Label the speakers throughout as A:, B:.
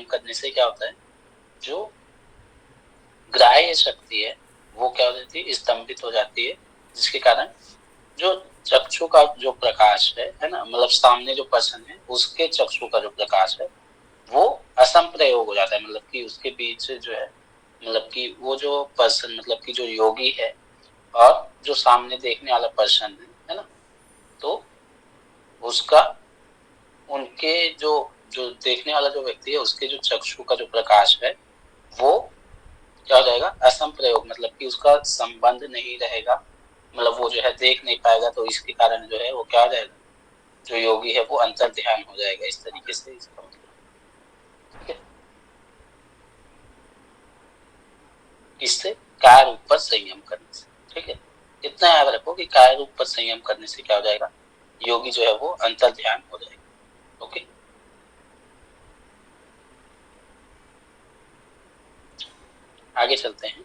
A: संयम करने से क्या होता है, जो ग्राह्य शक्ति है वो क्या हो जाती है, स्तंभित हो जाती है, जिसके कारण जो चक्षु का जो प्रकाश है ना, मतलब सामने जो पर्सन है उसके चक्षु का जो प्रकाश है वो असंप्रयोग हो जाता है, मतलब कि उसके बीच से जो है, मतलब कि वो जो पर्सन, मतलब कि जो योगी है और जो सामने देखने वाला पर्सन है ना, तो उसका, उनके जो जो देखने वाला जो व्यक्ति है उसके जो चक्षु का जो प्रकाश है वो क्या हो जाएगा, असंप्रयोग, मतलब कि उसका संबंध नहीं रहेगा, मतलब वो जो है देख नहीं पाएगा, तो इसके कारण जो है वो क्या हो जाएगा, जो योगी है वो अंतर ध्यान हो जाएगा, इस तरीके से इसका मतलब। ठीक है, इससे काय रूप पर संयम करने से। ठीक है, इतना याद रखो कि काय रूप पर संयम करने से क्या हो जाएगा, योगी जो है वो अंतर ध्यान हो जाएगा। ओके, आगे चलते हैं।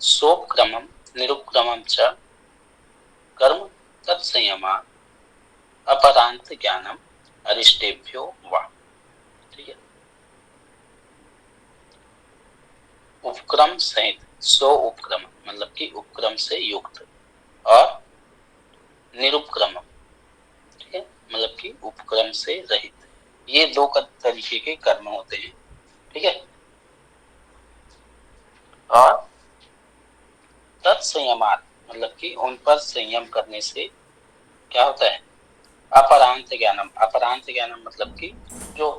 A: सोपक्रमम निरुपक्रमम च कर्म तत्संयमा अपरांत ज्ञानम अरिष्टेभ्यो वा। ठीक है, उपक्रम सहित सो उपक्रम, मतलब कि उपक्रम से युक्त, और निरुपक्रम, ठीक है, मतलब कि उपक्रम से रहित, ये दो तरीके के कर्म होते हैं। ठीक है, और तत्संयमात, मतलब कि उन पर संयम करने से क्या होता है, अपरांत ज्ञानम, अपरांत ज्ञानम मतलब कि जो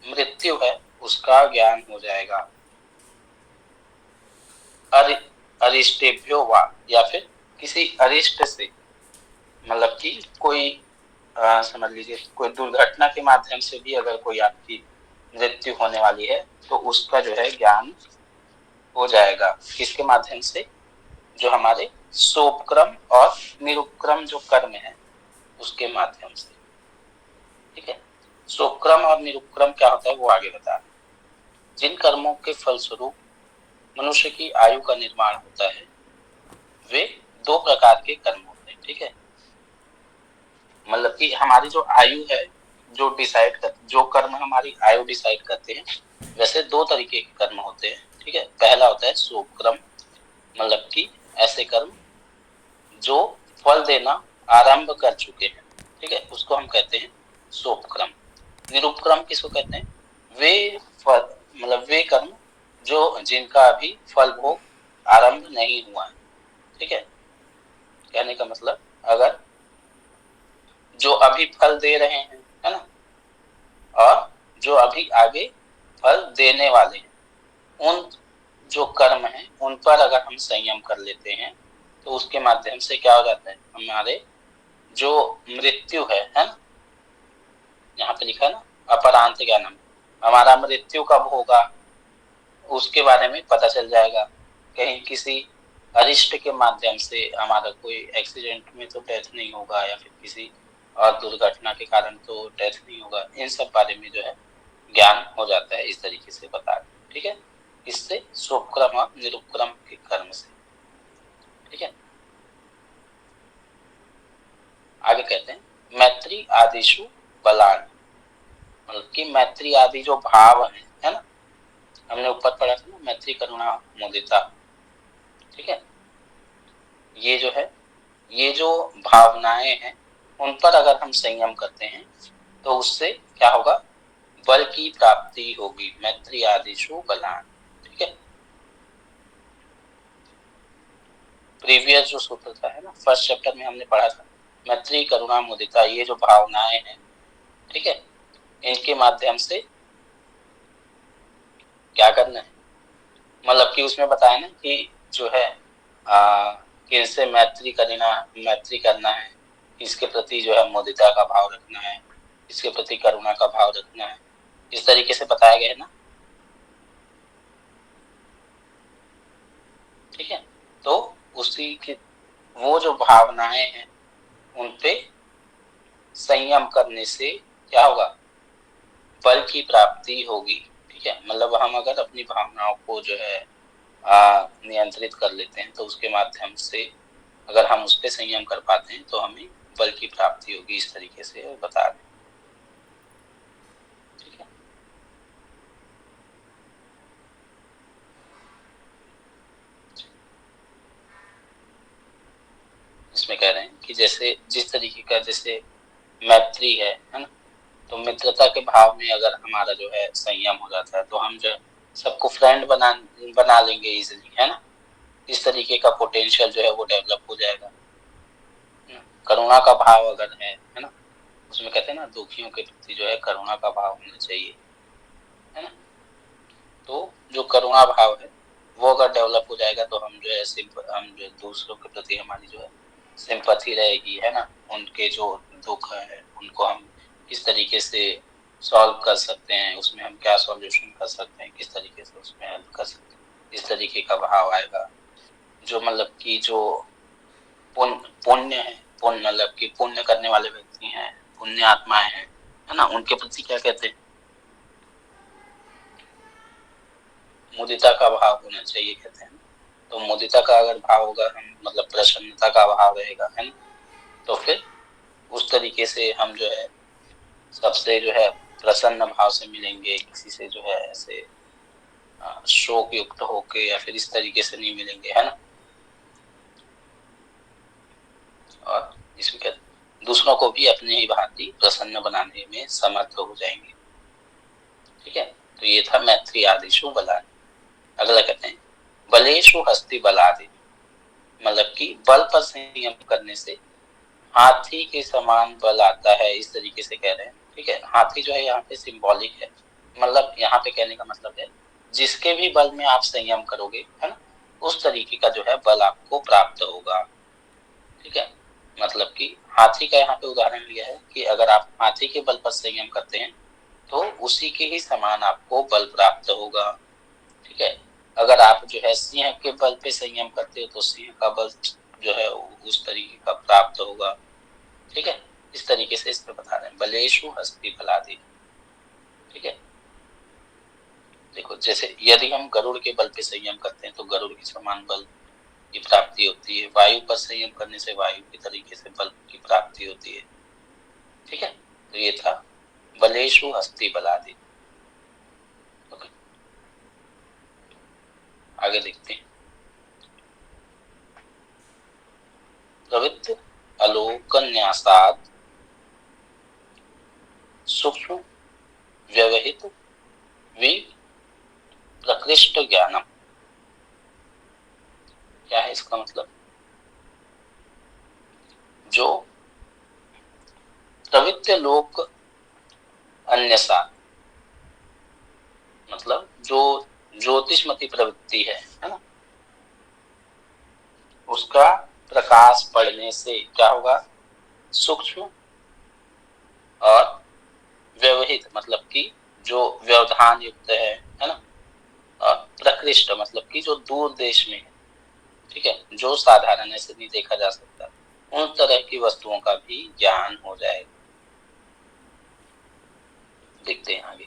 A: मृत्यु है उसका ज्ञान हो जाएगा, अरिष्टेभ्यो वा, या फिर किसी अरिष्ट से, मतलब कि कोई समझ लीजिए कोई दुर्घटना के माध्यम से भी अगर कोई आपकी मृत्यु होने वाली है तो उसका जो है ज्ञान हो जाएगा, किसके माध्यम से, जो हमारे सोपक्रम और निरुपक्रम जो कर्म है उसके माध्यम से। ठीक है, सोपक्रम और निरुपक्रम क्या होता है वो आगे बता रहे। जिन कर्मों के फलस्वरूप मनुष्य की आयु का निर्माण होता है वे दो प्रकार के कर्म होते हैं। ठीक है, मतलब कि हमारी जो आयु है, जो डिसाइड कर, जो कर्म हमारी आयु डिसाइड करते हैं, वैसे दो तरीके के कर्म होते हैं। ठीक है, पहला होता है शुभक्रम, मतलब कि ऐसे कर्म जो फल देना आरंभ कर चुके हैं। ठीक है, उसको हम कहते हैं शुभक्रम। निरुपक्रम किसको कहते हैं, वे फल, मतलब वे कर्म जो जिनका अभी फल भोग आरंभ नहीं हुआ है। ठीक है, कहने का मतलब, अगर जो अभी फल दे रहे हैं, है ना, और जो अभी आगे फल देने वाले हैं, उन जो कर्म हैं उन पर अगर हम संयम कर लेते हैं तो उसके माध्यम से क्या हो जाता है, हमारे जो मृत्यु है ना, यहाँ पे लिखा है ना अपरांत ज्ञानम, हमारा मृत्यु कब होगा उसके बारे में पता चल जाएगा। कहीं किसी अरिष्ट के माध्यम से हमारा कोई एक्सीडेंट में तो डेथ नहीं होगा, या फिर किसी और दुर्घटना के कारण तो डेथ नहीं होगा, इन सब बारे में जो है ज्ञान हो जाता है, इस तरीके से बता दें। ठीक है, इससे शुभक्रम और निरुपक्रम के कर्म से। ठीक है, आगे कहते हैं मैत्री आदिशु बलान, मतलब कि मैत्री आदि जो भाव है ना, हमने ऊपर पढ़ा था ना, मैत्री करुणा मुदिता। ठीक है, ये जो है, ये जो भावनाएं हैं उन पर अगर हम संयम करते हैं तो उससे क्या होगा, बल की प्राप्ति होगी, मैत्री आदिशु बलान। ठीक है, प्रीवियस जो सूत्र था है ना, फर्स्ट चैप्टर में हमने पढ़ा था, मैत्री करुणा मुदिता, ये जो भावनाएं हैं, ठीक है, इनके माध्यम से क्या करना है, मतलब कि उसमें बताया ना कि जो है किनसे मैत्री करना है, इसके प्रति जो है मुदिता का भाव रखना है, इसके प्रति करुणा का भाव रखना है, इस तरीके से बताया गया है ना। ठीक है, तो उसी की वो जो भावनाएं हैं उन पे संयम करने से क्या होगा, बल की प्राप्ति होगी। ठीक है, मतलब हम अगर अपनी भावनाओं को जो है नियंत्रित कर लेते हैं तो उसके माध्यम से अगर हम उस पर संयम कर पाते हैं तो हमें बल की प्राप्ति होगी, इस तरीके से बता दें। ठीक है, कि जैसे जिस तरीके का जैसे मैत्री है ना, तो मित्रता के भाव में अगर हमारा जो है संयम हो जाता है तो हम जो है सबको फ्रेंड बना लेंगे इजिली, है ना। इस तरीके का पोटेंशियल जो है वो डेवलप हो जाएगा। करुणा का भाव अगर है ना, उसमें कहते हैं ना दुखियों के प्रति जो है करुणा का भाव होना चाहिए, है ना। तो जो करुणा भाव है वो अगर डेवलप हो जाएगा तो हम जो है हम जो दूसरों के प्रति हमारी जो है सिंपैथी रहेगी, है ना। उनके जो दुख है उनको हम किस तरीके से सॉल्व कर सकते हैं, उसमें हम क्या सॉल्यूशन कर सकते हैं, किस तरीके से उसमें हेल्प कर सकते हैं, इस तरीके का भाव आएगा। जो मतलब कि जो पुण्य है, पुण्य मतलब कि पुण्य करने वाले व्यक्ति हैं, पुण्य आत्माएं हैं, है ना, उनके प्रति क्या कहते हैं, मुदिता का भाव होना चाहिए कहते हैं। तो मुदिता का अगर भाव होगा, हम मतलब प्रसन्नता का भाव रहेगा, है ना, तो फिर उस तरीके से हम जो है सबसे जो है प्रसन्न भाव से मिलेंगे, किसी से जो है ऐसे शोक युक्त होके या फिर इस तरीके से नहीं मिलेंगे, है ना। और इसमें क्या दूसरों को भी अपने ही भांति प्रसन्न बनाने में समर्थ हो जाएंगे। ठीक है, तो ये था मैत्री आदिशु बलानि। अगला कहते हैं बलेशु हस्ति बलादि, मतलब कि बल पर संयम करने से हाथी के समान बल आता है, इस तरीके से कह रहे हैं। ठीक है, हाथी जो है यहाँ पे सिंबॉलिक है, मतलब यहाँ पे कहने का मतलब है जिसके भी बल में आप संयम करोगे, है ना, उस तरीके का जो है बल आपको प्राप्त होगा। ठीक है, मतलब कि हाथी का यहाँ पे उदाहरण लिया है कि अगर आप हाथी के बल पर संयम करते हैं तो उसी के ही समान आपको बल प्राप्त होगा। ठीक है, अगर आप जो है सिंह के बल पे संयम करते हो तो सिंह का बल जो है उस तरीके का प्राप्त होगा। ठीक है, इस तरीके से इस पे बता रहे हैं बलेशु हस्ति बलादि। ठीक है, देखो जैसे यदि हम गरुड़ के बल पे संयम करते हैं तो गरुड़ के समान बल की प्राप्ति होती है, वायु पर संयम करने से वायु के तरीके से बल की प्राप्ति होती है। ठीक है, तो ये था बलेशु हस्ति बलादि। ओके, आगे देखते हैं प्रवृत्ति अलोकन्यासाद सूक्ष्म व्यवहित वि प्रकृष्ट ज्ञानम। क्या है इसका मतलब, जो प्रवृत्ति लोक अन्यसा, मतलब जो ज्योतिषमती प्रवृत्ति है ना, उसका प्रकाश पड़ने से क्या होगा, सूक्ष्म और व्यवहित मतलब कि जो व्यवधान युक्त है ना, और प्रकृष्ट मतलब कि जो दूर देश में है, ठीक है, जो साधारण ऐसे नहीं देखा जा सकता, उन तरह की वस्तुओं का भी ज्ञान हो जाएगा। देखते हैं आगे,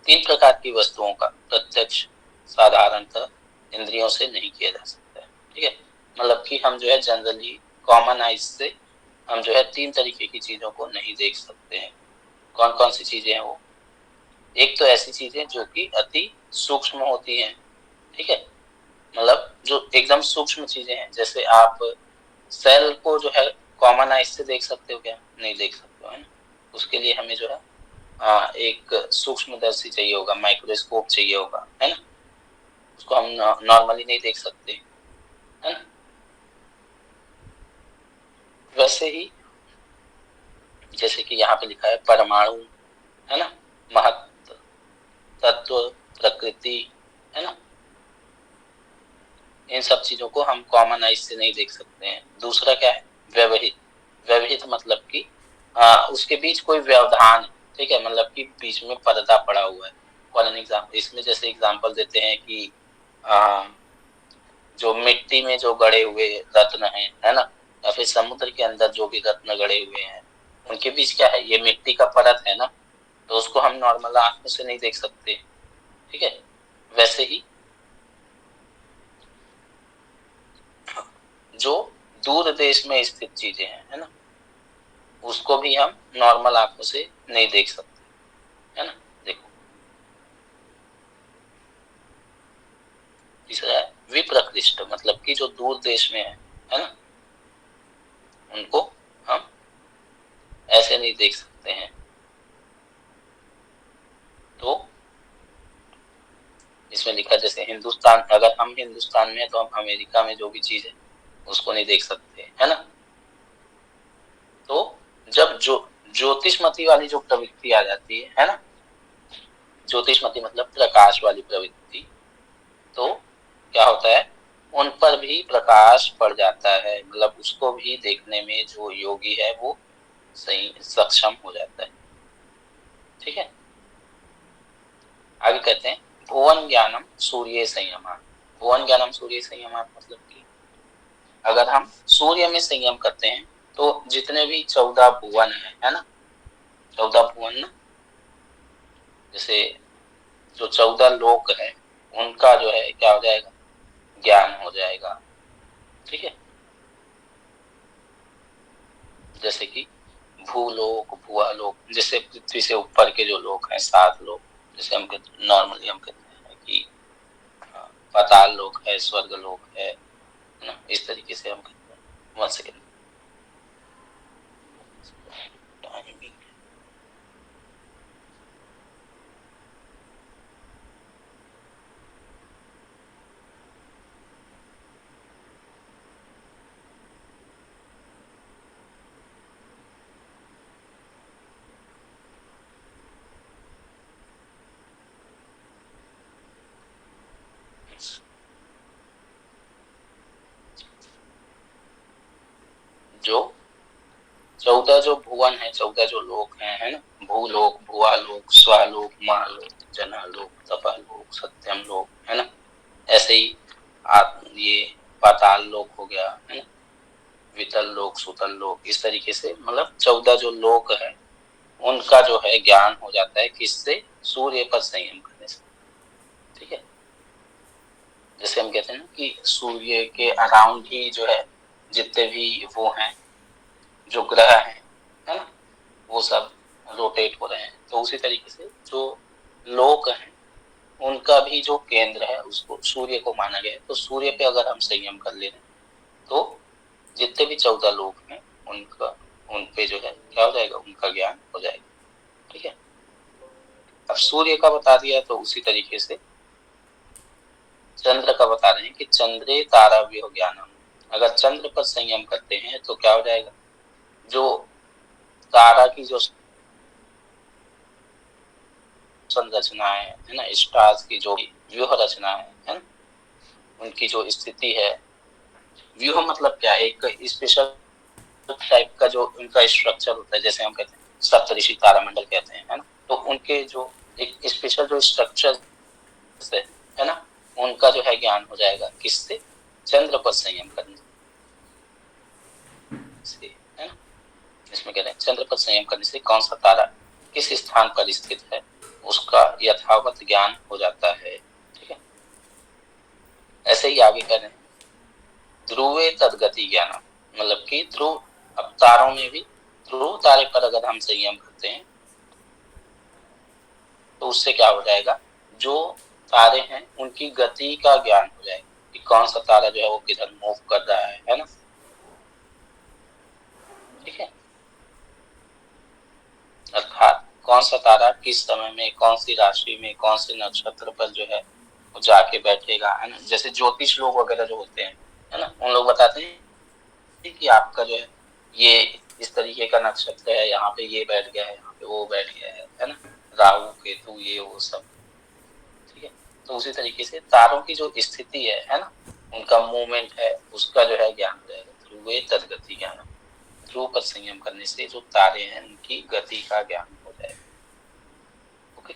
A: तीन प्रकार की वस्तुओं का प्रत्यक्ष साधारणतः इंद्रियों से नहीं किया जा सकता है। ठीक है, मतलब कि हम जो है जनरली कॉमन आइज से हम जो है तीन तरीके की चीजों को नहीं देख सकते हैं। कौन कौन सी चीजें हैं वो, एक तो ऐसी चीजें जो कि अति सूक्ष्म होती हैं। ठीक है, मतलब जो एकदम सूक्ष्म चीजें हैं, जैसे आप सेल को जो है कॉमन आइज से देख सकते हो क्या, नहीं देख सकते हो, है ना। उसके लिए हमें जो है एक सूक्ष्मदर्शी चाहिए होगा, माइक्रोस्कोप चाहिए होगा, है ना, उसको हम नॉर्मली नहीं देख सकते, है ना। वैसे ही जैसे कि यहाँ पे लिखा है परमाणु, है ना, महत्व, तत्व, प्रकृति, है ना, इन सब चीजों को हम कॉमन आइज से नहीं देख सकते हैं। दूसरा क्या है, व्यवहित। व्यवहित मतलब कि उसके बीच कोई व्यवधान है, ठीक है, मतलब कि बीच में पर्दा पड़ा हुआ है। फॉर एन एग्जाम्पल, इसमें जैसे एग्जाम्पल देते हैं कि आ, जो मिट्टी में जो गड़े हुए रत्न हैं, है ना, या फिर समुद्र के अंदर जो भी रत्न गड़े हुए हैं, उनके बीच क्या है, ये मिट्टी का परत है ना, तो उसको हम नॉर्मल आंखों से नहीं देख सकते। ठीक है, वैसे ही जो दूर देश में स्थित चीजें हैं, है ना, उसको भी हम नॉर्मल आंखों से नहीं देख सकते, है ना। देखो तीसरा है विप्रकृष्ट, मतलब कि जो दूर देश में है ना, उनको हम ऐसे नहीं देख सकते हैं। तो इसमें लिखा जैसे हिंदुस्तान, अगर हम हिंदुस्तान में हैं तो हम अमेरिका में जो भी चीज है उसको नहीं देख सकते, है ना। तो जब जो ज्योतिषमती वाली जो प्रवृत्ति आ जाती है ना, ज्योतिषमती मतलब प्रकाश वाली प्रवृत्ति, तो क्या होता है, उन पर भी प्रकाश पड़ जाता है, मतलब उसको भी देखने में जो योगी है वो सही सक्षम हो जाता है। ठीक है, आगे कहते हैं भुवन ज्ञानम सूर्य संयमा। भुवन ज्ञानम सूर्य संयमा मतलब कि अगर हम सूर्य में संयम करते हैं तो जितने भी 14 भुवन है ना, 14 भुवन ना, जैसे जो 14 लोक है उनका जो है क्या हो जाएगा, ज्ञान हो जाएगा। ठीक है, जैसे कि भूलोक भुआलोक, जैसे पृथ्वी से ऊपर के जो लोक हैं 7 लोक, जैसे हम नॉर्मली हम कहते हैं कि पाताल लोक है, स्वर्ग लोक है ना, इस तरीके से हम कहते हैं। 1 सेकेंड, टाइमिंग। जो 14 जो भुवन है, 14 जो लोक है ना, भूलोक भुआलोक स्वालोक महालोक जनालोक तपालोक सत्यम लोक, है ना। ऐसे ही ये पाताल लोक हो गया, है ना, वितल लोक सुतल लोक, इस तरीके से मतलब 14 जो लोक है उनका जो है ज्ञान हो जाता है किससे, सूर्य पर संयम करने से। ठीक है, जैसे हम कहते हैं ना कि सूर्य के अराउंड ही जो है जितने भी वो हैं जो ग्रह हैं, है ना, वो सब रोटेट हो रहे हैं। तो उसी तरीके से जो लोक हैं उनका भी जो केंद्र है उसको सूर्य को माना गया है। तो सूर्य पे अगर हम संयम कर ले रहे हैं तो जितने भी 14 लोक हैं उनका, उन पे जो है क्या हो जाएगा, उनका ज्ञान हो जाएगा। ठीक है, अब सूर्य का बता दिया तो उसी तरीके से चंद्र का बता रहे हैं कि चंद्रे तारा व्यूह ज्ञानम। अगर चंद्र पर संयम करते हैं तो क्या हो जाएगा, जो तारा की जो संरचनाएं है ना, स्टार्स की जो व्यूह रचना है ना, उनकी जो स्थिति है, व्यूह मतलब क्या है, एक स्पेशल टाइप का जो उनका स्ट्रक्चर होता है, जैसे हम कहते हैं सप्तऋषि तारामंडल कहते हैं, है ना। तो उनके जो एक स्पेशल जो स्ट्रक्चर है ना, उनका जो है ज्ञान हो जाएगा किससे, चंद्र पर संयम करने से, है ना। इसमें कह रहे हैं चंद्र पर संयम करने से कौन सा तारा किस स्थान पर स्थित है उसका यथावत ज्ञान हो जाता है। ठीक है, ऐसे ही आगे कह रहे हैं ध्रुवे तदगति ज्ञान, मतलब कि ध्रुव, अब तारों में भी ध्रुव तारे पर अगर हम संयम करते हैं तो उससे क्या हो जाएगा, जो तारे हैं उनकी गति का ज्ञान हो जाएगा कि कौन सा तारा जो है वो किधर मूव कर रहा है ना। ठीक है, अर्थात कौन सा तारा किस समय में कौन सी राशि में कौन से नक्षत्र पर जो है वो जाके बैठेगा, है ना। जैसे ज्योतिष लोग वगैरह जो होते हैं, है ना, उन लोग बताते हैं कि आपका जो है ये इस तरीके का नक्षत्र है, यहाँ पे ये बैठ गया है, यहाँ पे वो बैठ गया है ना, राहु केतु ये वो सब। ठीक है, तो उसी तरीके से तारों की जो स्थिति है ना, उनका मूवमेंट है उसका जो है ज्ञान हो जाएगा, ध्रुवे तदगति ज्ञान। ध्रुव पर संयम करने से जो तारे हैं उनकी गति का ज्ञान हो जाएगा। ओके,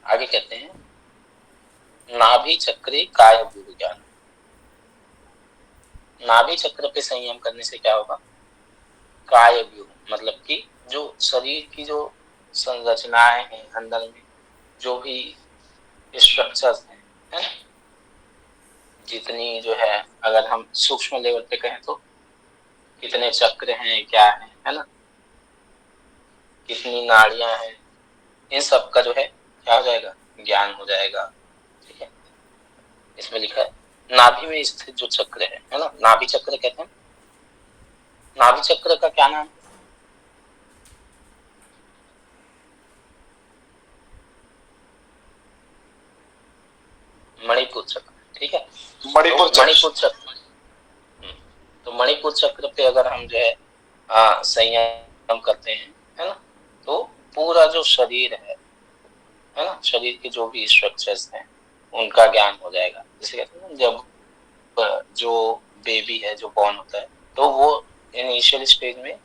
A: आगे कहते हैं नाभि चक्रे काय व्यूह ज्ञान। नाभि चक्र पे संयम करने से क्या होगा, काय व्यूह मतलब कि जो शरीर की जो संरचनाएं हैं अंदर में, जो भी स्ट्रक्चर्स हैं, है ना, जितनी जो है अगर हम सूक्ष्म लेवल पे कहें तो कितने चक्र हैं क्या है ना, कितनी नाड़ियां हैं, इन सब का जो है क्या हो जाएगा, ज्ञान हो जाएगा। ठीक है, इसमें लिखा है नाभि में स्थित जो चक्र है ना, नाभि चक्र कहते हैं। नाभि चक्र का क्या नाम है? मणिपुर चक्र, ठीक है।
B: मणिपुर
A: तो मणिपुर चक्र, तो मणिपुर चक्र पे अगर हम जो है संयम करते हैं, है ना, तो पूरा जो शरीर है ना, शरीर के जो भी स्ट्रक्चर्स हैं उनका ज्ञान हो जाएगा। जैसे कहते हैं ना, जब जो बेबी है जो बॉर्न होता है, तो वो इनिशियल स्टेज में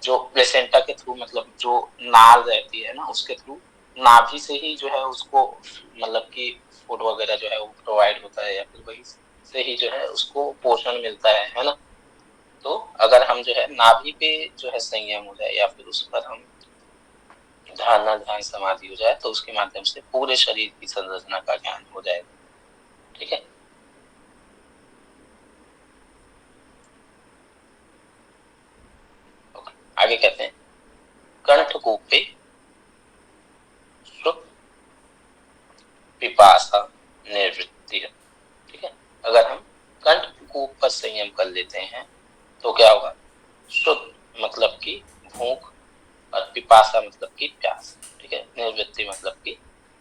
A: जो प्लेसेंटा के थ्रू, मतलब जो नाल रहती है ना, उसके थ्रू नाभि से ही जो है उसको, मतलब कि फूड वगैरह जो है वो प्रोवाइड होता है, या फिर वही से ही जो है उसको पोषण मिलता है ना। तो अगर हम जो है नाभि पे जो है संयम हो जाए, या फिर उस पर हम धारणा ध्यान समाधि हो जाए, तो उसके माध्यम से पूरे शरीर की संरचना का ज्ञान हो जाएगा, ठीक है। आगे कहते हैं कंठकूपे सुख पिपासा निर्वृत्ति है, ठीक है। अगर हम कंठकूप पर संयम कर लेते हैं तो क्या होगा? शुद्ध मतलब कि भूख, और पिपासा मतलब कि प्यास, ठीक है। निर्वृत्ति मतलब कि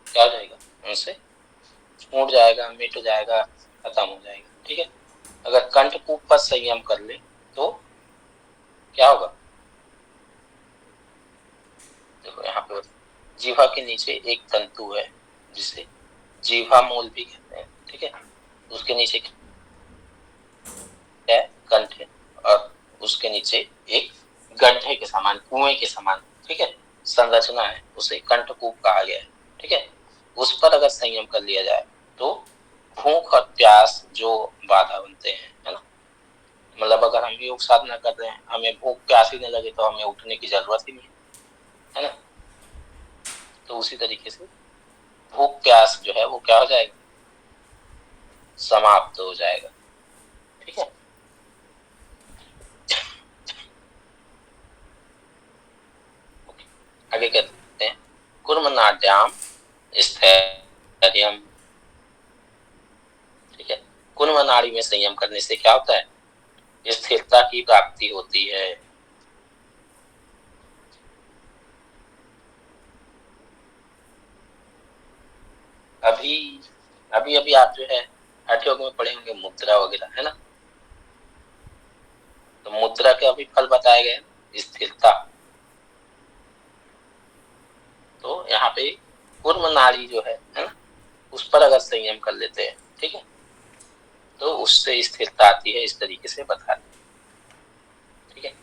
A: क्या हो जाएगा? उनसे छूट जाएगा, मिट जाएगा, खत्म हो जाएगा, ठीक है। अगर कंठकूप पर संयम कर ले तो क्या होगा? देखो यहाँ पे जीवा के नीचे एक तंतु है जिसे जीवा मूल भी कहते हैं, ठीक है। उसके नीचे क्या है? कंठ है, और उसके नीचे एक गड्ढे के समान, कुएं के समान, ठीक है, संरचना है, उसे कंठकूप कहा गया है, ठीक है। उस पर अगर संयम कर लिया जाए तो भूख और प्यास जो बाधा बनते हैं, है ना, मतलब अगर हम योग साधना कर रहे हैं, हमें भूख प्यास ही नहीं लगे तो हमें उठने की जरूरत ही नहीं है ना। तो उसी तरीके से भूख प्यास जो है वो क्या हो जाएगा? समाप्त हो जाएगा, ठीक है। आगे कहते हैं कुर्मनाड्याम स्थैर्यम, ठीक है। कुर्म नाड़ी में संयम करने से क्या होता है? स्थिरता की प्राप्ति होती है। अभी अभी अभी आप जो है हठ योग में पढ़े होंगे मुद्रा वगैरह, है ना। तो मुद्रा के अभी फल बताए गए, स्थिरता। तो यहाँ पे कुर्म नाड़ी जो है ना, उस पर अगर संयम कर लेते हैं, ठीक है, तो उससे स्थिरता आती है, इस तरीके से बता दें, ठीक है।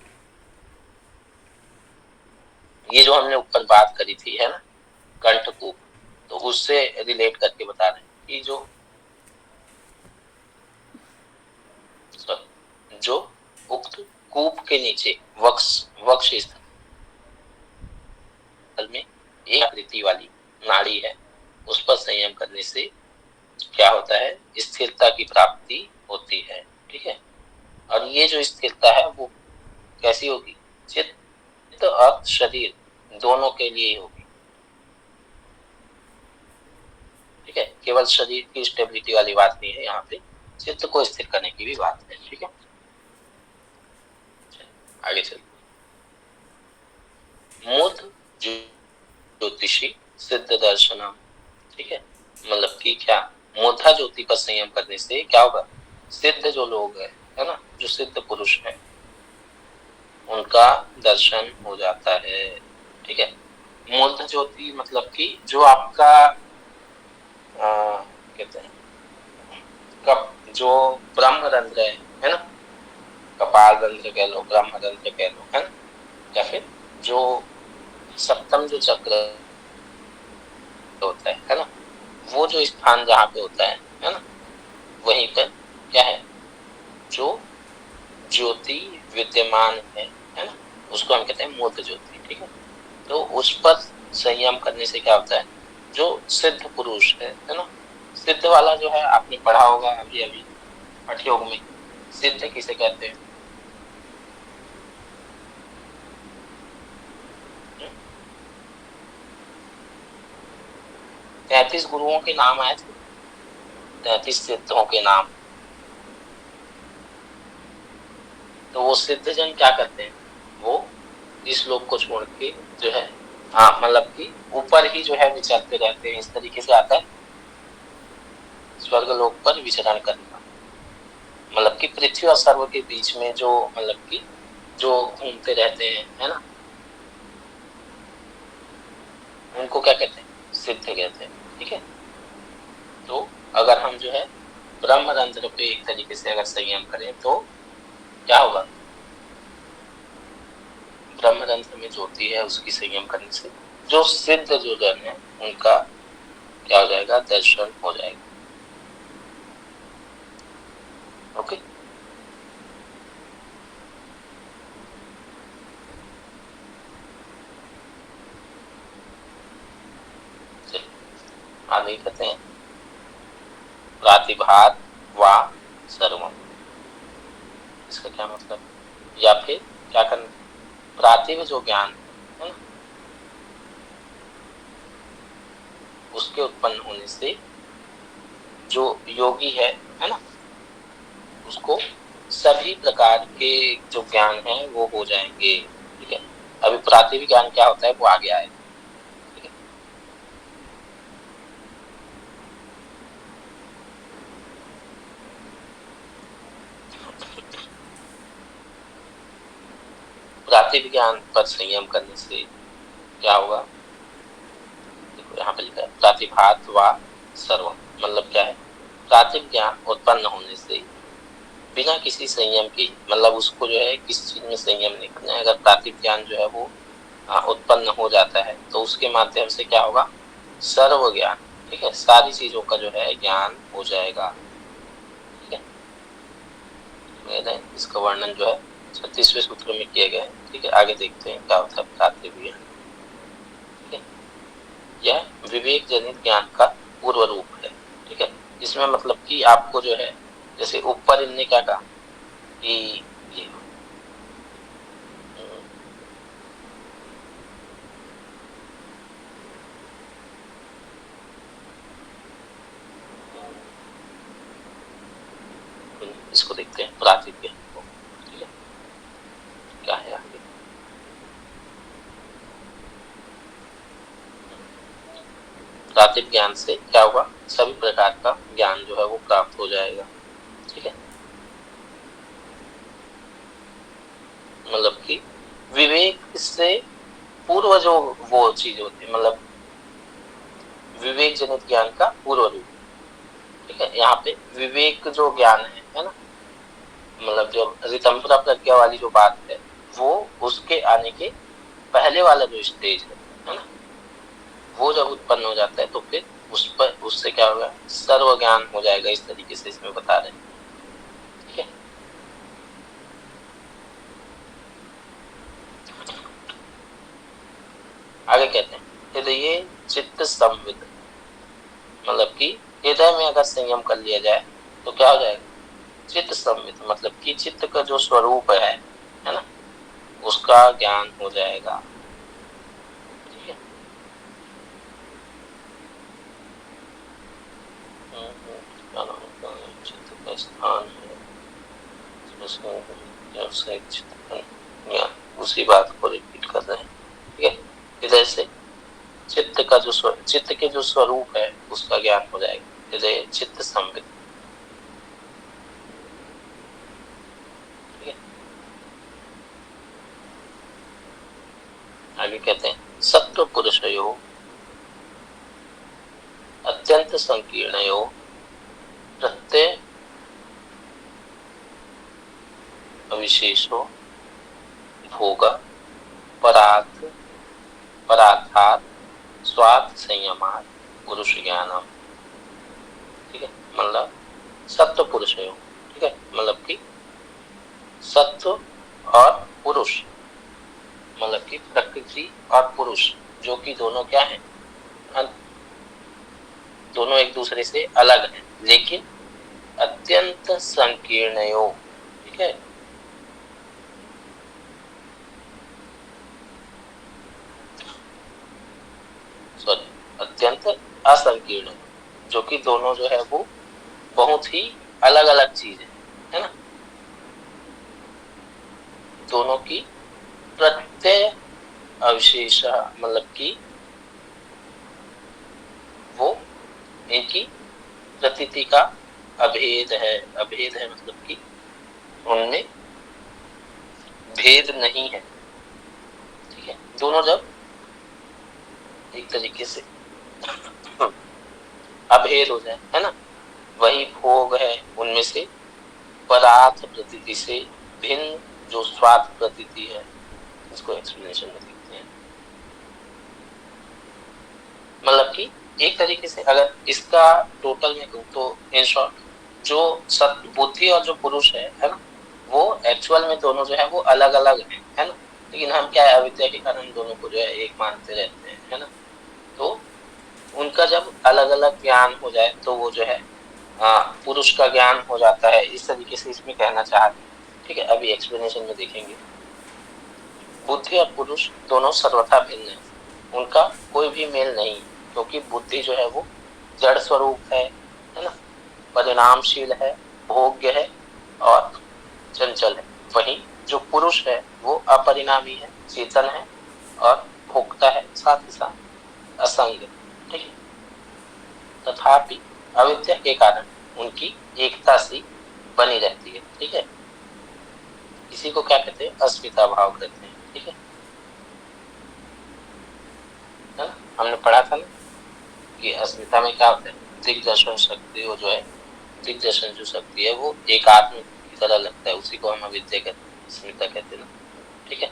A: ये जो हमने ऊपर बात करी थी, है ना, कंठकूप, तो उससे रिलेट करके बता रहे हैं कि जो उक्त कूप के नीचे वक्ष वक्ष स्थल में एक आकृति वाली नाड़ी है, उस पर संयम करने से क्या होता है? स्थिरता की प्राप्ति होती है, ठीक है। और ये जो स्थिरता है वो कैसी होगी? चित्त और शरीर दोनों के लिए होगी, ठीक है। केवल शरीर की स्टेबिलिटी वाली बात नहीं है, यहाँ पे चित्त को स्थिर करने की भी बात है, ठीक है। आगे चलिए। मूर्ध ज्योतिषी सिद्ध दर्शनम, ठीक है। मतलब कि क्या? मूर्धा ज्योति पर संयम करने से क्या होगा? सिद्ध जो लोग है ना, जो सिद्ध पुरुष है, उनका दर्शन हो जाता है, ठीक है। मूर्ध ज्योति मतलब कि जो आपका कहते हैं कप, जो ब्रह्म रंध्र है ना, कपाल रंध्र कह लो, ब्रह्म रंध्र कह लो, है ना, या फिर जो सप्तम जो चक्र होता है ना, वो जो स्थान जहाँ पे होता है ना, वहीं पर क्या है? जो ज्योति विद्यमान है ना, उसको हम कहते हैं मूर्त ज्योति, ठीक है। तो उस पर संयम करने से क्या होता है? जो सिद्ध पुरुष है ना, सिद्ध वाला जो है आपने पढ़ा होगा अभी अभी हठ योग में, सिद्ध किसे कहते हैं? 33 गुरुओं के नाम आए थे, 33 सिद्धों के नाम। तो वो सिद्ध जन क्या करते हैं, वो इस लोक को छोड़ के जो है मतलब कि ऊपर ही जो है विचरते रहते हैं। इस तरीके से आता है स्वर्ग लोक पर विचरण करना, मतलब कि पृथ्वी और सर्व के बीच में जो मतलब कि जो घूमते रहते हैं, है ना, उनको क्या कहते हैं, सिद्ध कहते हैं। ठीक है, तो अगर हम जो है ब्रह्मरंध्र पे एक तरीके से अगर संयम करें तो क्या होगा, ब्रह्मरंध्र में ज्योति है उसकी संयम करने से जो सिद्ध जो जन है उनका क्या हो जाएगा, दर्शन हो जाएगा। ओके, चलिए आगे कहते हैं प्रातिभात वा सर्वम। इसका क्या मतलब, या फिर क्या करना, प्रातिभ जो ज्ञान है ना, उसके उत्पन्न होने से जो योगी है ना, उसको सभी प्रकार के जो ज्ञान है वो हो जाएंगे। ठीक है, अभी प्रातिभ ज्ञान क्या होता है वो आगे आएगा। ठीक है, प्रातिभ ज्ञान पर संयम करने से क्या होगा, देखो यहाँ पे लिखा है प्रातिभात वा सर्वम, मतलब क्या है, प्रातिभ ज्ञान उत्पन्न होने से बिना किसी संयम के, मतलब उसको जो है किसी चीज में संयम नहीं करना है, अगर प्रातिभ ज्ञान जो है वो उत्पन्न हो जाता है तो उसके माध्यम से क्या होगा, सर्व ज्ञान। ठीक है, सारी चीजों का जो है ज्ञान हो जाएगा। ठीक है, इसका वर्णन जो है 36वें सूत्र में किया गया है। ठीक है, आगे देखते हैं क्या होता है प्रातिभ ज्ञान। ठीक है, यह विवेक जनित ज्ञान का पूर्व रूप है। ठीक है, इसमें मतलब कि आपको जो है, जैसे ऊपर इनने क्या कहा कि ये इसको देखते हैं प्रातिभ ज्ञान को। ठीक है, क्या है आगे, प्रातिभ ज्ञान से क्या होगा, सभी प्रकार का ज्ञान जो है वो प्राप्त हो जाएगा। ठीक है, मतलब कि विवेक से पूर्व जो वो चीज होती है, मतलब विवेक जनित ज्ञान का पूर्व रूप। ठीक है, यहाँ पे विवेक जो ज्ञान है ना, मतलब जो ऋतंभरा प्रज्ञा वाली जो बात है वो उसके आने के पहले वाला जो स्टेज है ना, वो जब उत्पन्न हो जाता है तो फिर उस पर उससे क्या होगा, सर्व ज्ञान हो जाएगा। इस तरीके से इसमें बता रहे हैं। ठीक है, आगे कहते हैं हृदय चित्त संविद, मतलब कि हृदय में अगर संयम कर लिया जाए तो क्या हो जाएगा, चित्त संविद, मतलब कि चित्त का जो स्वरूप है ना, उसका ज्ञान हो जाएगा। ठीक है, चित्त का स्थान है, उसी बात को रिपीट कर रहे हैं। ठीक है, हृदय से चित्त का जो चित्त के जो स्वरूप है उसका ज्ञान हो जाएगा, हृदय चित्त संविद। ठीक है, आगे कहते हैं सत्व पुरुषयो अत्यंत संकीर्णयो प्रत्यय अविशेषो भोग परार्थ परार्थात स्वार्थ संयमात पुरुष ज्ञानम। ठीक है, मतलब सत्व पुरुष है। ठीक है, मतलब कि सत्व और पुरुष, मतलब कि प्रकृति और पुरुष जो कि दोनों क्या है, दोनों एक दूसरे से अलग हैं लेकिन अत्यंत संकीर्णयो। ठीक है, सॉरी, अत्यंत असंकीर्ण, जो कि दोनों जो है वो बहुत ही अलग अलग चीज है ना। दोनों की प्रत्यय अविशेष मतलब कि वो इनकी प्रतीति का अभेद है। अभेद है मतलब कि उनमें भेद नहीं है। ठीक है, दोनों जब एक तरीके से अभेद हो जाए है ना, वही भोग है उनमें से पदार्थ प्रतीति से भिन्न जो स्वाद प्रतीति है, इसको एक्सप्लेनेशन में देखते हैं। मतलब कि एक तरीके से अगर इसका टोटल में कहूं तो इन शॉर्ट जो सत्य बुद्धि और जो पुरुष है ना, वो एक्चुअल में दोनों जो है वो अलग अलग है ना, लेकिन हम क्या है अविद्या के कारण दोनों को जो है एक मानते रहते हैं है ना। तो उनका जब अलग अलग ज्ञान हो जाए तो वो जो है पुरुष का ज्ञान हो जाता है, इस तरीके से इसमें कहना चाहते हैं। ठीक है, अभी एक्सप्लेनेशन में देखेंगे। बुद्धि और पुरुष दोनों सर्वथा भिन्न है, उनका कोई भी मेल नहीं, क्योंकि बुद्धि जो है वो जड़ स्वरूप है ना, परिणामशील है, भोग्य है और चंचल है। वहीं जो पुरुष है वो अपरिणामी है, चेतन है और भोक्ता है, साथ ही साथ असंग है। ठीक है, तथापि अविद्या के कारण उनकी एकता सी बनी रहती है। ठीक है, इसी को क्या कहते हैं, अस्मिता भाव कहते हैं। ठीक है ना, हमने पढ़ा था ना कि अस्मिता में क्या होता है, दिग्दर्शन शक्ति, वो जो है दिग्दर्शन जो शक्ति है वो एक आत्म की तरह लगता है, उसी को हम अविद्या कहते हैं, अस्मिता कहते हैं ना। ठीक है,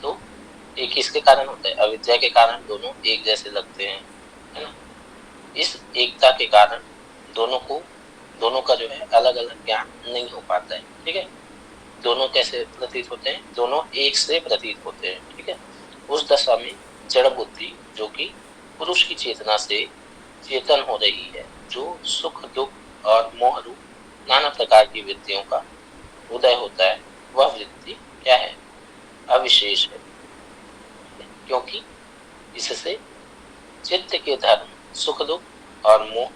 A: तो एक किसके कारण होता है, अविद्या के कारण दोनों एक जैसे लगते हैं है ना। इस एकता के कारण दोनों का जो है अलग अलग ज्ञान नहीं हो पाता है। ठीक है, दोनों कैसे प्रतीत होते हैं, दोनों एक से प्रतीत होते हैं। ठीक है, उस दशा में जड़ बुद्धि जो कि पुरुष की चेतना से चेतन हो रही है, जो सुख दुख और मोह रूप नाना प्रकार की वृत्तियों का उदय होता है, वह वृत्ति क्या है, अविशेष है, क्योंकि इससे चित्त के धर्म सुख दुख और मोह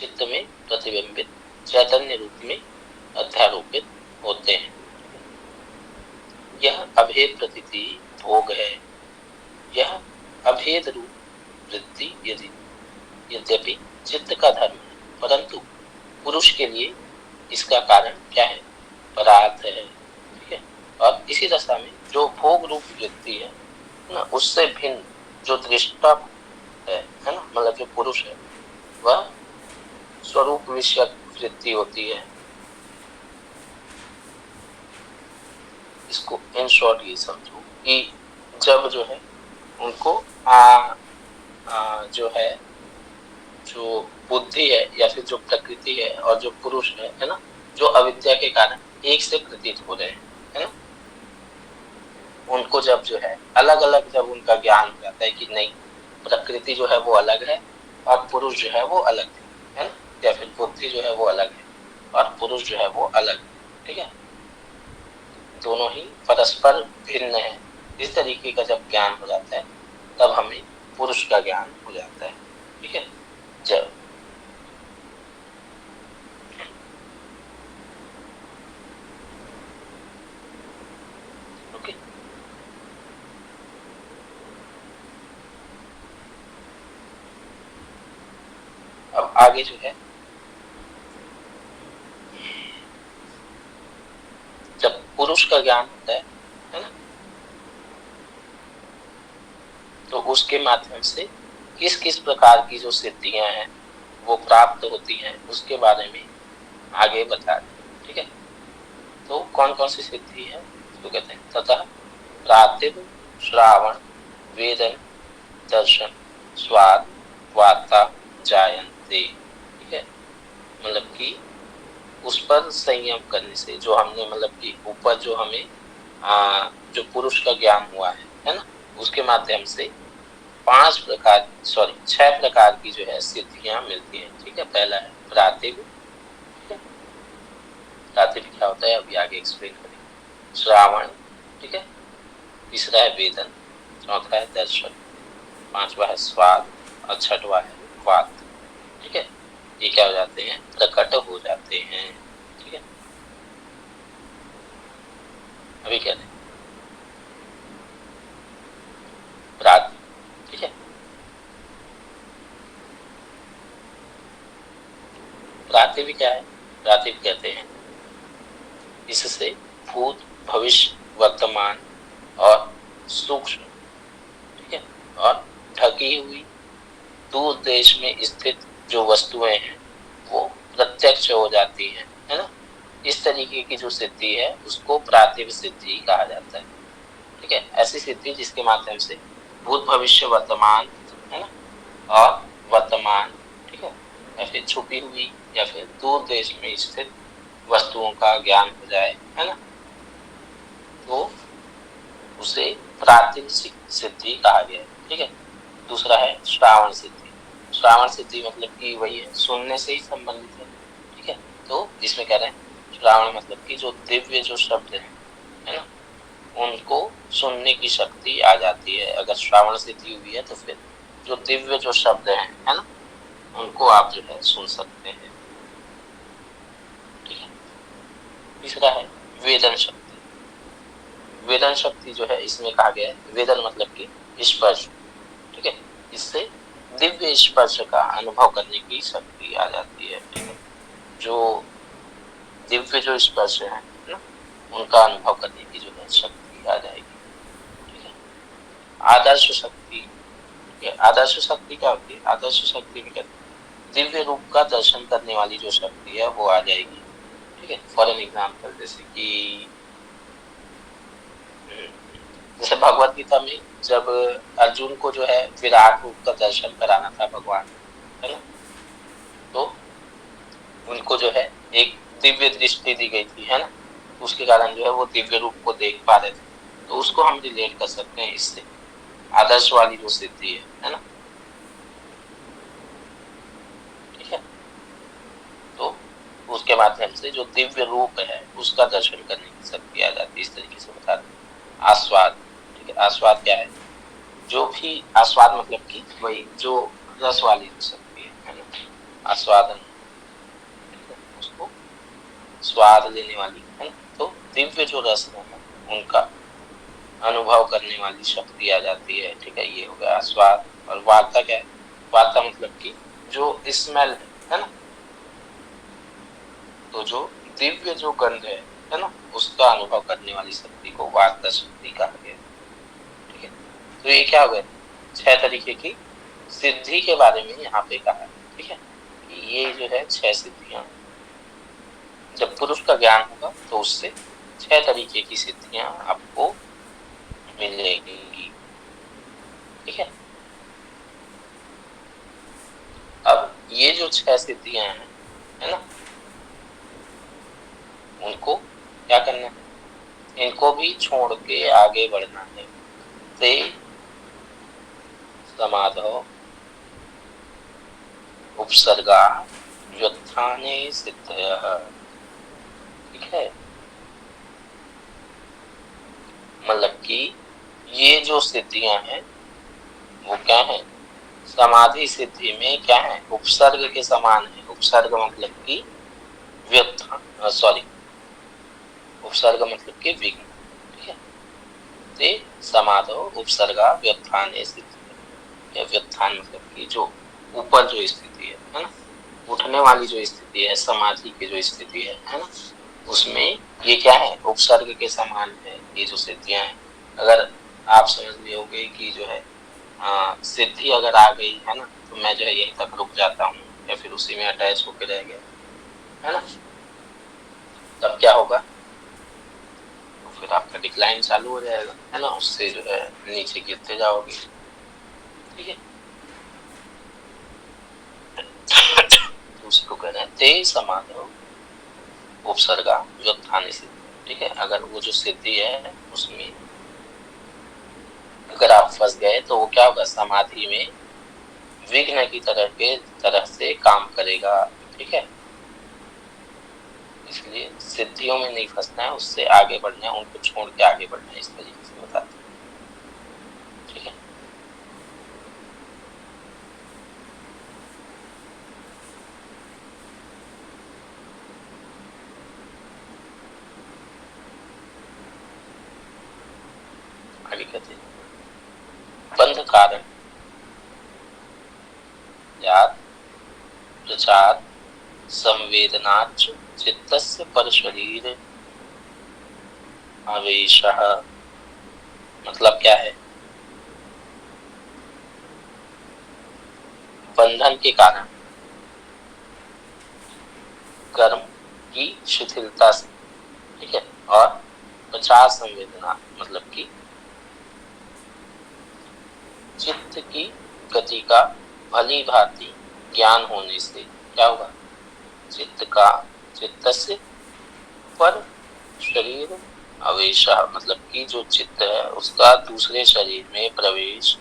A: चित्त में प्रतिबिंबित चैतन्य रूप में अध्यारोपित होते हैं। यह अभेद प्रतीति भोग है। यह अभेद रूप वृत्ति यद्यपि चित्त का धर्म है, परंतु पुरुष के लिए इसका कारण क्या है, पदार्थ है। ठीक है, और इसी दशा में जो भोग रूप वृत्ति है ना, उससे भिन्न जो दृष्टा है ना, मतलब जो पुरुष है वह स्वरूप विषयक वृत्ति होती है। इसको इन शॉर्ट ये समझो कि जब जो है उनको जो है जो बुद्धि है या फिर जो प्रकृति है और जो पुरुष है ना, जो अविद्या के कारण एक से प्रतीत हो रहे हैं है ना, उनको जब जो है अलग अलग जब उनका ज्ञान हो जाता है कि नहीं, प्रकृति जो है वो अलग है और पुरुष जो है वो अलग है ना, या फिर बुद्धि जो है वो अलग है और पुरुष जो है वो अलग है। ठीक है, दोनों ही परस्पर भिन्न है, इस तरीके का जब ज्ञान हो जाता है तब हमें पुरुष का ज्ञान हो जाता है। ठीक है, जब ओके, अब आगे जो है जब पुरुष का ज्ञान होता है ना, तो उसके माध्यम से किस किस प्रकार की जो सिद्धियां हैं वो प्राप्त होती हैं उसके बारे में आगे बता दें। ठीक है, तो कौन कौन सी सिद्धि है उसको कहते हैं, तथा प्रातिभ श्रावण वेदन दर्शन स्वाद वार्ता जायन्ते। ठीक है, मतलब कि उस पर संयम करने से जो हमने मतलब कि ऊपर जो हमें जो पुरुष का ज्ञान हुआ है ना, उसके माध्यम से 6 प्रकार की जो है सिद्धियां मिलती हैं। ठीक है, पहला है प्रातिभ। ठीक है, प्रातिभ क्या होता है अभी आगे एक्सप्लेन करेंगे। श्रावण, ठीक है, तीसरा है वेदन, चौथा है दर्शन, पांचवा है स्वाद और छठवा है वात। ठीक है, ये क्या हो जाते हैं, प्रकट हो जाते हैं। ठीक है, अभी क्या है, प्राति। ठीक है, प्रातिभ क्या है, प्रातिभ कहते हैं इससे भूत, भविष्य, वर्तमान और सूक्ष्म, ठीक है, और ढकी हुई दूर देश में स्थित जो वस्तुएं हैं वो प्रत्यक्ष हो जाती हैं, है ना। इस तरीके की जो सिद्धि है उसको प्रातिभ सिद्धि कहा जाता है। ठीक है, ऐसी सिद्धि जिसके माध्यम से भूत, भविष्य, वर्तमान, है ना, और वर्तमान, ठीक है, या फिर छुपी हुई या फिर दूर देश में स्थित वस्तुओं का ज्ञान हो जाए, है ना, तो उसे प्रातिभ सिद्धि कहा गया है। ठीक है, दूसरा है श्रावण सिद्धि। श्रावण सिद्धि मतलब कि वही है, सुनने से ही संबंधित है। ठीक है, तो इसमें कह रहे हैं श्रावण मतलब कि जो दिव्य जो शब्द है ना, उनको सुनने की शक्ति आ जाती है। अगर श्रावण सिद्धि हुई है तो फिर जो दिव्य जो शब्द है ना, उनको आप जो है सुन सकते हैं। ठीक है, तीसरा है वेदन शक्ति। वेदन शक्ति जो है इसमें कहा गया है, वेदन मतलब कि स्पर्श। ठीक है, इससे दिव्य स्पर्श का अनुभव करने की शक्ति आ जाती है। ठीक है, जो दिव्य जो स्पर्श है ना, उनका अनुभव करने की जो है शक्ति आ जाएगी। ठीक है, आदर्श शक्ति। आदर्श शक्ति क्या होती है, आदर्श शक्ति में कहते हैं दिव्य रूप का दर्शन करने वाली जो शक्ति है वो आ जाएगी। ठीक है, फॉर एन एग्जाम्पल जैसे कि जैसे भगवत गीता में जब अर्जुन को जो है विराट रूप का दर्शन कराना था भगवान, है ना, तो उनको जो है एक दिव्य दृष्टि दी गई थी, है ना, उसके कारण जो है वो दिव्य रूप को देख पा रहे थे। तो उसको हम रिलेट कर सकते हैं इससे, आदर्श वाली जो सिद्धि है ना। ठीक है, तो उसके माध्यम से जो दिव्य रूप है उसका दर्शन करने की शक्ति आ जाती है। इस तरीके से बता दें। आस्वाद। ठीक है, आस्वाद क्या है, जो भी आस्वाद मतलब कि वही जो रस वाली जो शक्ति है ना, आस्वादन, उसको स्वाद लेने वाली, है ना, तो दिव्य जो रस है उनका अनुभव करने वाली शक्ति आ जाती है। ठीक है, ये हो गया आस्वाद। और वार्ता क्या है, वार्ता मतलब कि जो स्मेल है ना, तो जो दिव्य जो गंध है ना, उसका अनुभव करने वाली शक्ति को वार्ता शक्ति कहा गया। ठीक है, तो ये क्या हो गया, 6 तरीके की सिद्धि के बारे में यहाँ पे कहा है। ठीक है, ये जो है 6 सिद्धियां, जब पुरुष का ज्ञान होगा तो उससे 6 तरीके की सिद्धियां आपको मिलेगी। ठीक है, अब ये जो 6 सिद्धियां हैं, है ना, उनको क्या करना है, इनको भी छोड़ के आगे बढ़ना है। ते समाधो उपसर्गा व्युत्थाने सिद्धयः। ठीक है, मतलब कि ये जो सिद्धियां हैं वो क्या है, समाधि सिद्धि में क्या है, उपसर्ग के समान है। उपसर्ग मतलब कि व्युत्थान, सॉरी, उपसर्ग मतलब कि विघ्न। ठीक है, ते समाधो उपसर्गा व्युत्थाने सिद्धि। व्युत्थान मतलब कि जो ऊपर जो स्थिति है ना, उठने वाली जो स्थिति है, समाधि की जो स्थिति है ना, उसमें ये क्या है, उपसर्ग के समान है ये जो सिद्धियां हैं। अगर आप समझ लियोगे कि जो है सिद्धि अगर आ गई है ना, तो मैं जो है यहीं तक रुक जाता हूँ या फिर उसी में अटैच होकर रह गया, है ना, तब क्या होगा, तो फिर आपका डिक्लाइन चालू हो जाएगा, है ना, उससे जो है नीचे गिरते जाओगे। ठीक है, उसको कहना है ते समाधो उपसर्गा व्युत्थाने सिद्धि। ठीक है, अगर वो जो सिद्धि है उसमें अगर आप फंस गए तो वो क्या होगा, समाधि में विघ्न की तरह से काम करेगा। ठीक है, इसलिए सिद्धियों में नहीं फंसना है, उससे आगे बढ़ना है, उनको छोड़ के आगे बढ़ना है। इस तरीके से बताते हैं। ठीक है, कहते हैं बंध कारण याद प्रचार संवेदनाच चित्तस्य परशरीर आवेशः। मतलब क्या है? बंधन के कारण कर्म की शिथिलता से, ठीक है, और प्रचार संवेदना मतलब कि चित्त की गति का भली भांति ज्ञान होने से क्या होगा? चित्त से पर शरीर आवेशः मतलब कि जो चित्त है उसका दूसरे शरीर में प्रवेश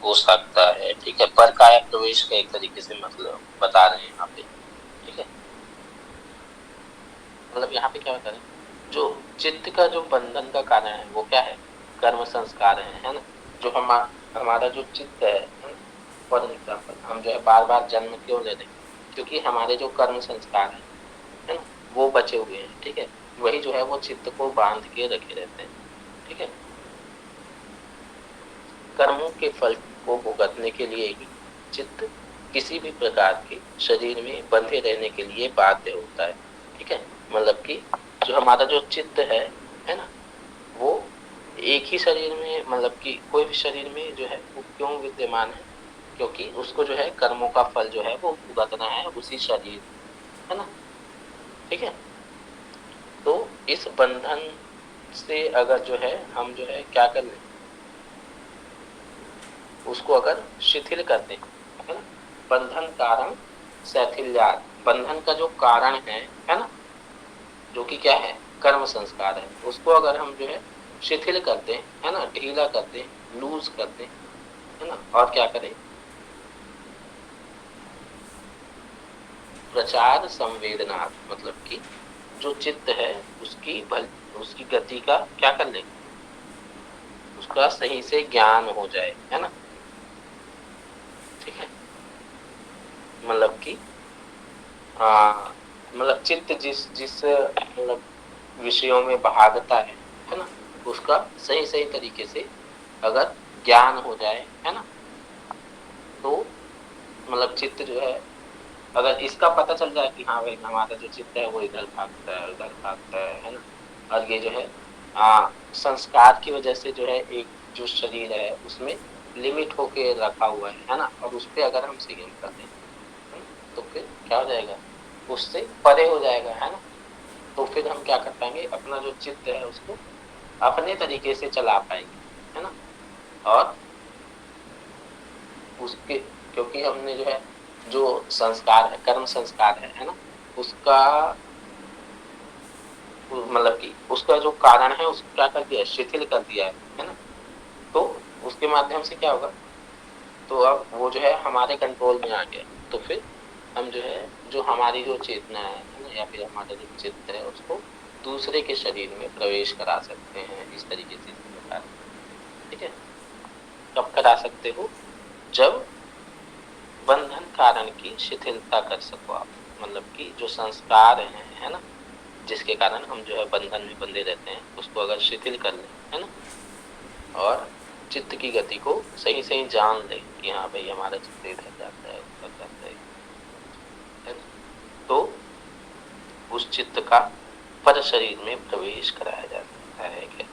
A: हो सकता है, ठीक है। पर काया प्रवेश का एक तरीके से मतलब बता रहे हैं यहाँ पे, ठीक है। मतलब यहाँ पे क्या बता रहे हैं, जो चित्त का जो बंधन का कारण है वो क्या है? कर्म संस्कार है ना। जो हमारा जो चित्त है ना, फॉर एग्जाम्पल हम जो है बार बार जन्म क्यों ले रहे हैं? क्योंकि हमारे जो कर्म संस्कार है ना वो बचे हुए हैं, ठीक है। वही जो है वो चित्त को बांध के रखे रहते हैं, ठीक है। कर्मों के फल को भुगतने के लिए ही चित्त किसी भी प्रकार के शरीर में बंधे रहने के लिए बाध्य होता है, ठीक है। मतलब कि जो हमारा जो चित्त है ना, वो एक ही शरीर में मतलब कि कोई भी शरीर में जो है वो क्यों विद्यमान है? क्योंकि उसको जो है कर्मों का फल जो है वो भुगतना है उसी शरीर, है ना, ठीक है। तो इस बंधन से अगर जो है हम जो है क्या कर लें, उसको अगर शिथिल कर दें, है ना, बंधन कारण शैथिल्यात्, बंधन का जो कारण है ना, जो कि क्या है? कर्म संस्कार है, उसको अगर हम जो है शिथिल कर दें, है ना, ढीला कर दें, लूज कर दें, है ना, और क्या करें? प्रचार संवेदना मतलब कि जो चित्त है उसकी गति का क्या कर ले, उसका सही से ज्ञान हो जाए, है ना, ठीक है। मतलब कि मतलब चित्त जिस जिस मतलब विषयों में भागता है ना, उसका सही सही तरीके से अगर ज्ञान हो जाए, है ना, तो मतलब चित्त जो है अगर इसका पता चल जाए कि हाँ भाई हमारा जो चित्त है वो इधर भागता है उधर भागता है ना, और ये जो है संस्कार की वजह से जो है एक जो शरीर है उसमें लिमिट होके रखा हुआ है ना, और उस पर अगर हम संयम कर दें तो फिर क्या हो जाएगा? उससे परे हो जाएगा, है ना। तो फिर हम क्या कर पाएंगे? अपना जो चित्त है उसको अपने तरीके से चला पाएंगे, है ना। और उसके क्योंकि हमने जो है जो संस्कार है कर्म संस्कार है ना, उसका मतलब कि उसका जो कारण है उसको क्या कर दिया है? शिथिल कर दिया है ना। तो उसके माध्यम से क्या होगा? तो अब वो जो है हमारे कंट्रोल में आ गया, तो फिर हम जो है जो हमारी जो चेतना है ना, या फिर हमारा जो चित्त है उसको दूसरे के शरीर में प्रवेश करा सकते हैं इस तरीके से, इस प्रकार, ठीक है। कब करा सकते हो? जब बंधन कारण की शिथिलता कर सको आप, मतलब कि जो संस्कार है ना, जिसके कारण हम जो है बंधन में बंधे रहते हैं उसको अगर शिथिल कर लें, है ना, और चित्त की गति को सही सही जान ले कि हाँ भाई हमारा चित्त इधर जाता है उधर जाता है ना, तो उस चित्त का पर शरीर में प्रवेश कराया जा सकता है क्या?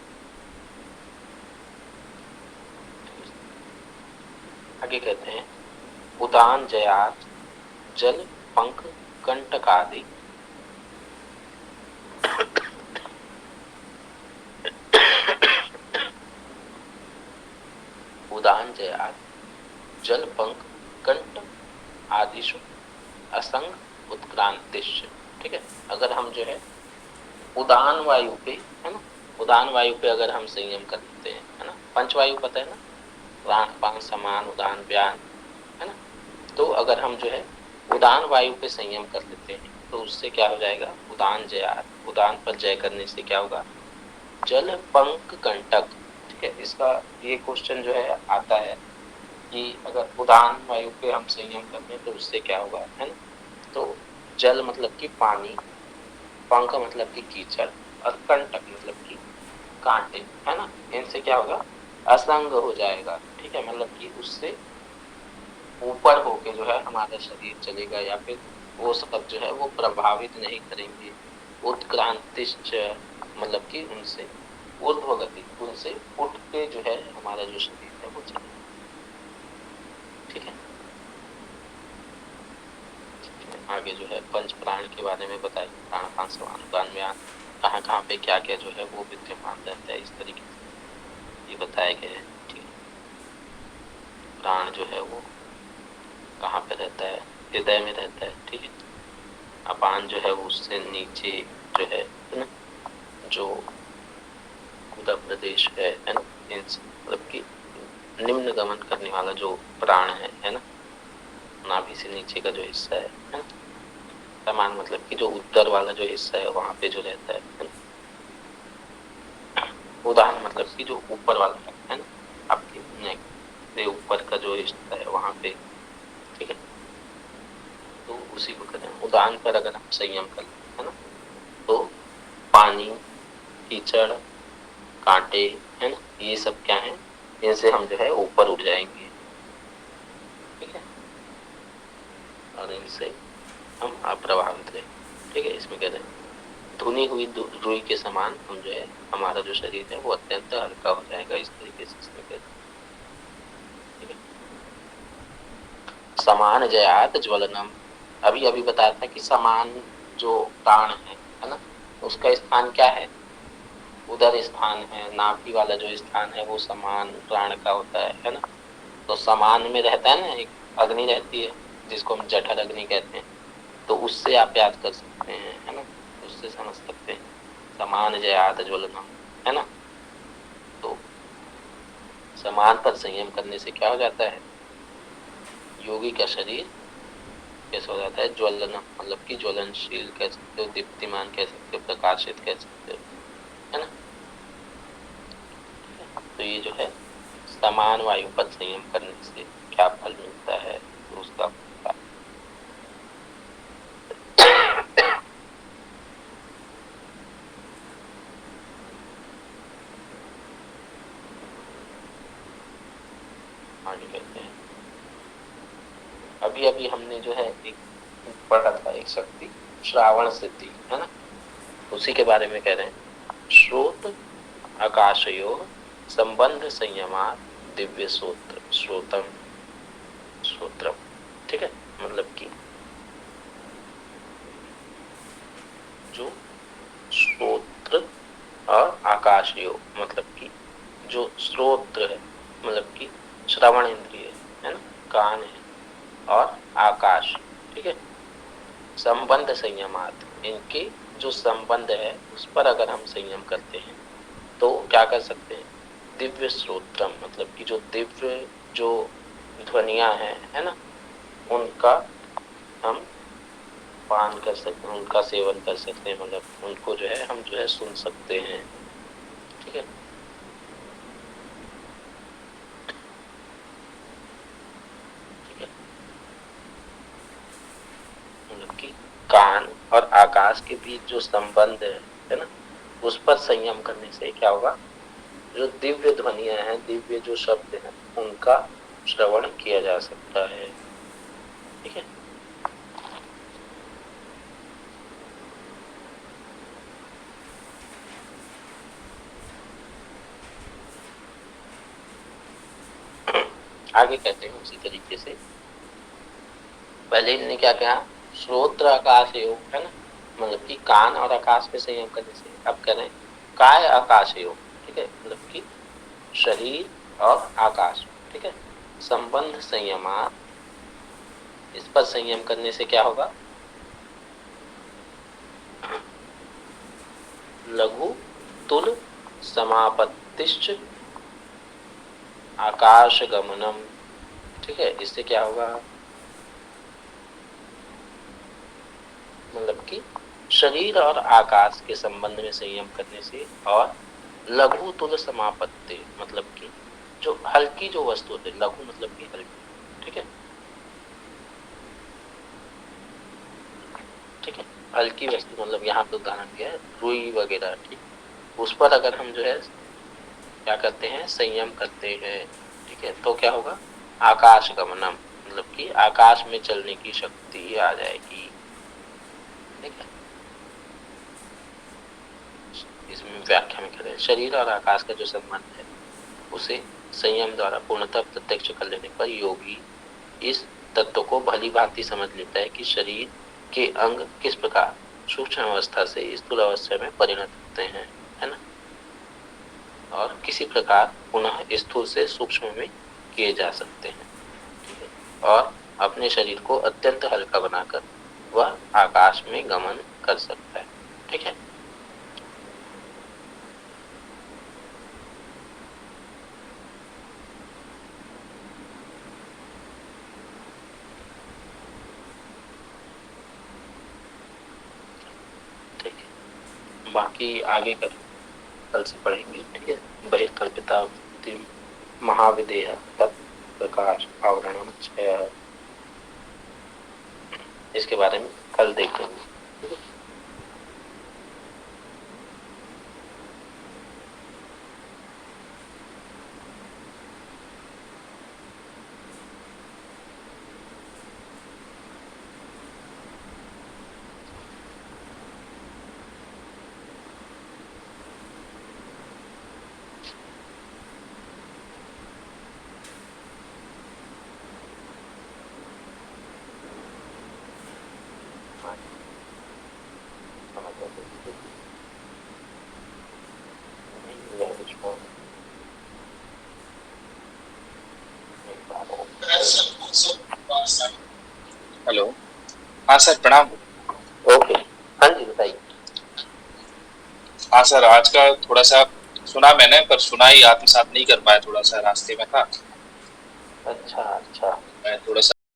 A: आगे कहते हैं उदान जयात जल पंख कंटकादि उदान जयात जल पंख कंट आदिशु असंग उत्क्रांतिश, ठीक है। अगर हम जो है उदान वायु पे, है ना, उदान वायु पे अगर हम संयम कर लेते हैं, है ना, पंचवायु पता है ना, प्राण पान समान उदान व्यान, है ना। तो अगर हम जो है उदान वायु पे संयम कर लेते हैं तो उससे क्या हो जाएगा? उदान जयात, उदान पर जय करने से क्या होगा? जल पंख कंटक, ठीक है। इसका ये क्वेश्चन जो है आता है कि अगर उदान वायु पे हम संयम कर लें तो उससे क्या होगा, है ना। तो जल मतलब कि पानी, पंख मतलब कि कीचड़, और कंटक मतलब कि कांटे, है ना, इनसे क्या होगा?
B: असंग हो जाएगा, ठीक है, मतलब कि उससे ऊपर होके जो है हमारा शरीर चलेगा, या फिर वो सब जो है वो प्रभावित नहीं करेंगे। उत्क्रांतिश्च, मतलब कि उनसे ऊर्ध्वगति, उनसे उठ के जो है हमारा जो शरीर है वो चलेगा, ठीक है। आगे जो है पंच प्राण के बारे में बताइए, प्राण पान समानुपान अनुपान में कहाँ कहाँ पे क्या क्या जो है वो विद्यमान रहता है, इस तरीके से ये बताया गया है, ठीक है। प्राण जो है वो कहाँ पे रहता है, हृदय में रहता है, ठीक है। अपान जो है उससे नीचे जो है ना, जो उदर प्रदेश है ना, मतलब कि निम्न गमन करने वाला जो प्राण है ना, नाभि से नीचे का जो हिस्सा है ना। समान मतलब कि जो उदर वाला जो हिस्सा है वहां पे जो रहता है ना। उदाहरण मतलब कि जो ऊपर वाला है ना, आपके नेक से ऊपर का जो हिस्सा है वहां पे, ठीक है। तो उसी को कहते हैं। उदाहरण पर अगर हम संयम कर लें है ना, तो पानी, कीचड़, कांटे, है ना, ये सब क्या है, इनसे हम जो है ऊपर उठ जाएंगे, ठीक है, और इनसे हम अप्रभावित रहेंगे, ठीक है। इसमें कहते हैं धुनी हुई रुई के समान हम जो है हमारा जो शरीर है वो अत्यंत हल्का हो जाएगा, इस तरीके से इसमें कहते हैं, ठीक है। समान जयात ज्वलनम, अभी अभी बताया था कि समान जो प्राण है ना, उसका स्थान क्या है, उदर स्थान है। नाभि वाला जो स्थान है वो समान प्राण का होता है ना। तो समान में रहता है ना एक अग्नि रहती है, जिसको हम जठर अग्नि कहते हैं। तो उससे आप याद कर सकते हैं, है ना, उससे समझ सकते हैं समान जयात ज्वलनम, है ना। तो समान पर संयम करने से क्या हो जाता है, योगी का शरीर कैसा हो जाता है, ज्वलन, मतलब कि ज्वलनशील कह सकते हो, दीप्तिमान कह सकते हो, प्रकाशित कह सकते हो, है ना। तो ये जो है समान वायु पर संयम करने से क्या फल मिलता है, तो उसका आगे कहते हैं। अभी अभी हमने जो है एक पढ़ा था, एक शक्ति श्रावण सिद्धि, है ना, उसी के बारे में कह रहे हैं। श्रोत आकाशयो संबंध संयमात दिव्य श्रोत्र श्रोतम श्रोत्रम, ठीक है, मतलब कि जो श्रोत्र और आकाशयो, मतलब कि जो श्रोत्र है मतलब कि श्रवण इंद्रिय है ना, कान है, और आकाश, ठीक है, संबंध संयमात, इनके जो संबंध है उस पर अगर हम संयम करते हैं तो क्या कर सकते हैं, दिव्य श्रोत्रम, मतलब कि जो दिव्य जो ध्वनिया है ना, उनका हम पान कर सकते हैं, उनका सेवन कर सकते हैं, मतलब उनको जो है हम जो है सुन सकते हैं, ठीक है। ठीक है, मतलब कि कान और आकाश के बीच जो संबंध है ना, उस पर संयम करने से क्या होगा, जो दिव्य ध्वनियां हैं, दिव्य जो शब्द हैं, उनका श्रवण किया जा सकता है, ठीक है। आगे कहते हैं उसी तरीके से, पहले इन्होंने क्या कहा, श्रोत्र आकाश योग, है ना, मतलब कि कान और आकाश पे संयम करने से। अब कह रहे हैं काय आकाश योग, ठीक है, मतलब कि शरीर और आकाश, ठीक है, संबंध संयमा, इस पर संयम करने से क्या होगा, लघु तुल समापत्तिश्च आकाश गमनम, ठीक है, इससे क्या होगा, मतलब कि शरीर और आकाश के संबंध में संयम करने से, और लघु तुल समापत्ति, मतलब कि जो हल्की जो वस्तु होती है, लघु मतलब कि हल्की, ठीक है, ठीक है, हल्की वस्तु मतलब यहाँ पे उदाहरण दिया है रुई वगैरह, ठीक, उस पर अगर हम जो है क्या करते हैं, संयम करते हैं। ठीक है, तो क्या होगा, आकाश गमनम, मतलब कि आकाश में चलने की शक्ति आ जाएगी। ठीक है, इसमें व्याख्या में करें, शरीर और आकाश का जो संबंध है उसे संयम द्वारा पूर्णतः प्रत्यक्ष कर लेने पर योगी इस तत्व को भली भांति समझ लेता है कि शरीर के अंग किस प्रकार सूक्ष्म अवस्था से स्थूल अवस्था में परिणत होते हैं, है ना, और किसी प्रकार पुनः स्थूल से सूक्ष्म में किए जा सकते हैं। ठीक है, और अपने शरीर को अत्यंत हल्का बनाकर वह आकाश में गमन कर सकता है। ठीक है, ठीक है, बाकी आगे कल से पढ़ेंगे। ठीक है, बहिर्कल्पिता महाविदेह तत्प्रकाश आवरणम छय, इसके बारे में कल देखेंगे।
C: हेलो, हाँ सर प्रणाम।
B: ओके, हाँ जी बताइए।
C: हाँ सर, आज का थोड़ा सा सुना मैंने, पर सुना ही आत्मसात नहीं कर पाया, थोड़ा सा रास्ते में था।
B: अच्छा अच्छा,
C: मैं थोड़ा सा